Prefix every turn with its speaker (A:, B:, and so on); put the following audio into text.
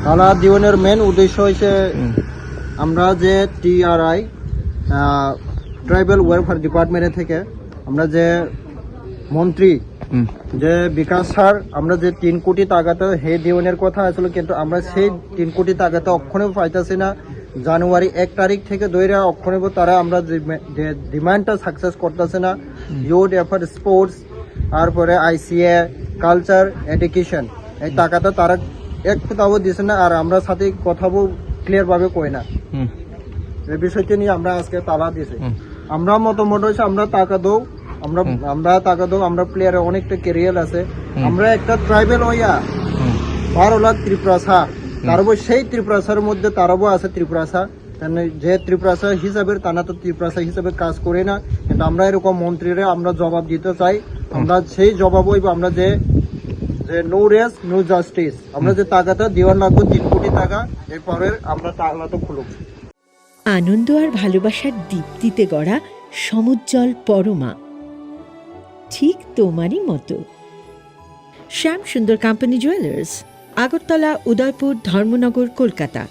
A: তালা দিওয়ানের মেন উদ্দেশ্য হয়েছে আমরা যে TRI ট্রাইবাল ওয়েলফেয়ার ডিপার্টমেন্টের থেকে আমরা যে মন্ত্রী যে বিকাশ স্যার আমরা যে 3 কোটি টাকাতে হে দিওয়ানের কথা আসলে, কিন্তু আমরা সেই 3 কোটি টাকাতে অক্ষণে পাইতেছি না। জানুয়ারি 1 তারিখ থেকে ধরে অক্ষণে তারা আমরা যে ডিমান্ডটা সাকসেস করতেছে না। ইউথ এফার্ট স্পোর্টস, তারপরে ICA কালচার এডুকেশন, এই টাকাটা তারা একটু তাও দিছে না। আর আমরা সাথে কথাও ক্লিয়ার ভাবে কই না। এই বিষয়টি নিয়ে আমরা আজকে তালা দিয়েছি। আমরা মোটামুটি হচ্ছে আমরা টাকা দেবো, আমরা প্লেয়ারের অনেকটা ক্যারিয়ার আছে। আমরা একটা ট্রাইবেল হইয়া 12 লাখ ত্রিপুরাসা, তারপর সেই ত্রিপুরাসার মধ্যে তারাও আছে ত্রিপুরাসা, যে ত্রিপুরাসা হিসাবে তারা তো ত্রিপুরাসা হিসাবে কাজ করে না। কিন্তু আমরা এরকম মন্ত্রীরা আমরা জবাব দিতে চাই। আমরা সেই জবাব হইব আমরা যে নো রেস নো জাস্টিস, আমরা যে টাকাটা দেওয়ার লাগবো 3 কোটি টাকা, এরপরে আমরা টাকা তো খুলব।
B: আনন্দ আর ভালোবাসার দীপ্তিতে গড়া সমুজ্জ্বল পরমা, ঠিক তোমারই মতো। শ্যাম সুন্দর কোম্পানি জুয়েলার্স, আগরতলা, উদয়পুর, ধর্মনগর, কলকাতা।